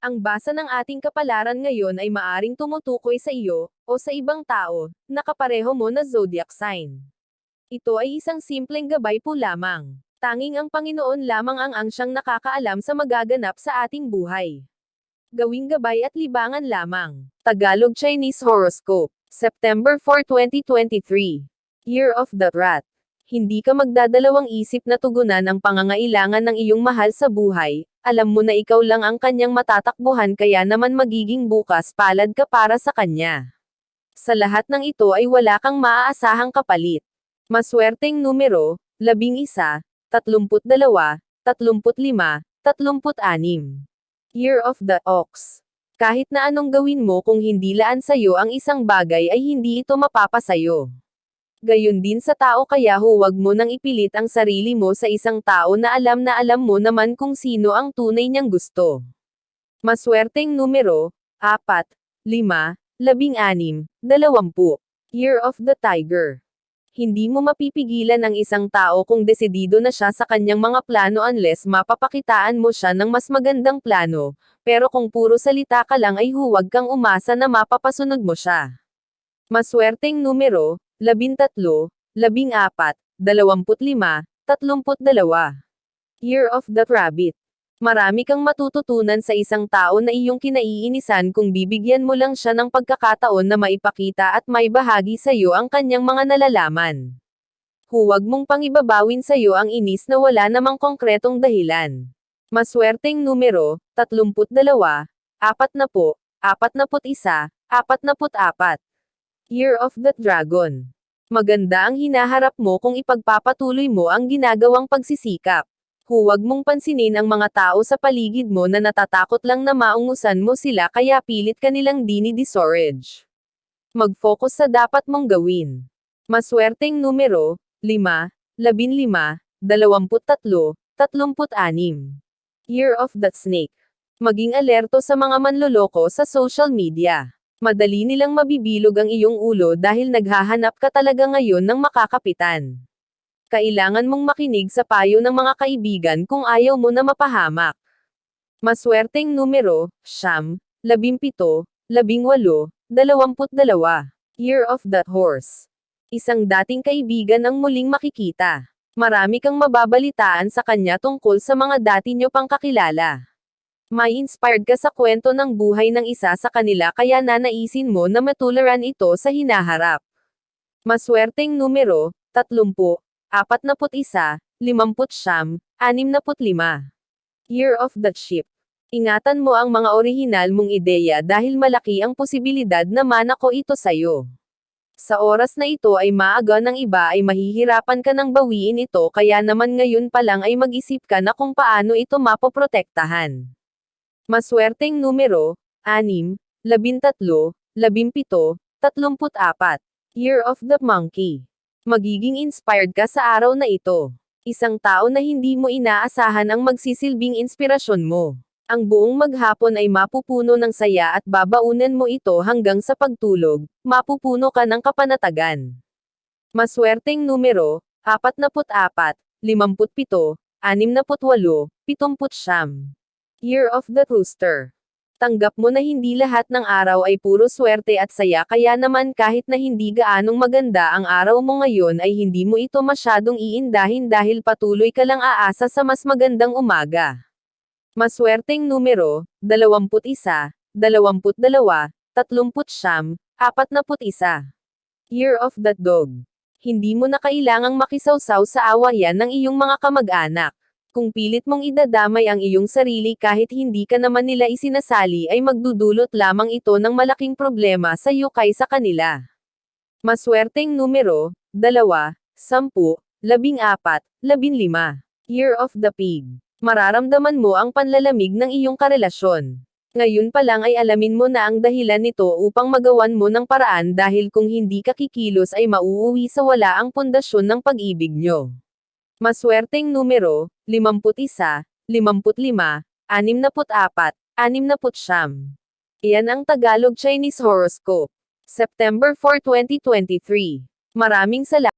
Ang basa ng ating kapalaran ngayon ay maaring tumutukoy sa iyo, o sa ibang tao, na kapareho mo na zodiac sign. Ito ay isang simpleng gabay po lamang. Tanging ang Panginoon lamang ang siyang nakakaalam sa magaganap sa ating buhay. Gawing gabay at libangan lamang. Tagalog Chinese Horoscope. September 4, 2023. Year of the Rat. Hindi ka magdadalawang isip na tugunan ang pangangailangan ng iyong mahal sa buhay. Alam mo na ikaw lang ang kanyang matatakbuhan, kaya naman magiging bukas palad ka para sa kanya. Sa lahat ng ito ay wala kang maaasahang kapalit. Maswerteng numero, 11, 32, 35, 36. Year of the Ox. Kahit na anong gawin mo, kung hindi laan sa'yo ang isang bagay ay hindi ito mapapasayo. Gayon din sa tao, kaya huwag mo nang ipilit ang sarili mo sa isang tao na alam mo naman kung sino ang tunay niyang gusto. Maswerteng numero, 4, 5, 16, 20. Year of the Tiger. Hindi mo mapipigilan ang isang tao kung desidido na siya sa kanyang mga plano unless mapapakitaan mo siya ng mas magandang plano, pero kung puro salita ka lang ay huwag kang umasa na mapapasunod mo siya. Maswerteng numero, 13, 14, 25, 32. Year of the Rabbit. Marami kang matututunan sa isang tao na iyong kinaiinisan kung bibigyan mo lang siya ng pagkakataon na maipakita at maibahagi sa iyo ang kanyang mga nalalaman. Huwag mong pangibabawin sa iyo ang inis na wala namang konkretong dahilan. Maswerteng numero, 32, 40, 41, 44. Year of the Dragon. Maganda ang hinaharap mo kung ipagpapatuloy mo ang ginagawang pagsisikap. Huwag mong pansinin ang mga tao sa paligid mo na natatakot lang na maungusan mo sila, kaya pilit ka nilang dini-discourage. Mag-focus sa dapat mong gawin. Maswerteng numero, 5, 15, 23, 36. Year of the Snake. Maging alerto sa mga manloloko sa social media. Madali nilang mabibilog ang iyong ulo dahil naghahanap ka talaga ngayon ng makakapitan. Kailangan mong makinig sa payo ng mga kaibigan kung ayaw mo na mapahamak. Maswerteng numero, 9, 17, 18, 22. Year of the Horse. Isang dating kaibigan ang muling makikita. Marami kang mababalitaan sa kanya tungkol sa mga dati nyo pang kakilala. May inspired ka sa kwento ng buhay ng isa sa kanila, kaya nanaisin mo na matularan ito sa hinaharap. Maswerteng numero, 30, 41, 50, 65. Year of the Sheep. Ingatan mo ang mga orihinal mong ideya dahil malaki ang posibilidad na manako ito sayo. Sa oras na ito ay maaga ng iba ay mahihirapan ka ng bawiin ito, kaya naman ngayon pa lang ay mag-isip ka na kung paano ito mapoprotektahan. Maswerteng numero, 6, 13, 17, 34. Year of the Monkey. Magiging inspired ka sa araw na ito. Isang tao na hindi mo inaasahan ang magsisilbing inspirasyon mo. Ang buong maghapon ay mapupuno ng saya at babaunan mo ito hanggang sa pagtulog, mapupuno ka ng kapanatagan. Maswerteng numero, 44, 57, 68, 70. Year of the Rooster. Tanggap mo na hindi lahat ng araw ay puro swerte at saya, kaya naman kahit na hindi gaanong maganda ang araw mo ngayon ay hindi mo ito masyadong iindahin dahil patuloy ka lang aasa sa mas magandang umaga. Maswerteng numero, 21, 22, 30, 41. Year of the Dog. Hindi mo na kailangang makisawsaw sa awayan ng iyong mga kamag-anak. Kung pilit mong idadamay ang iyong sarili kahit hindi ka naman nila isinasali, ay magdudulot lamang ito ng malaking problema sa iyo kaysa kanila. Maswerteng numero, 2, 10, 14, 15. Year of the Pig. Mararamdaman mo ang panlalamig ng iyong karelasyon. Ngayon pa lang ay alamin mo na ang dahilan nito upang magawan mo ng paraan, dahil kung hindi ka kikilos ay mauuwi sa wala ang pundasyon ng pag-ibig nyo. Maswerteng numero, 51, 55, 64, 69. Iyan ang Tagalog Chinese Horoscope. September 4, 2023. Maraming salamat.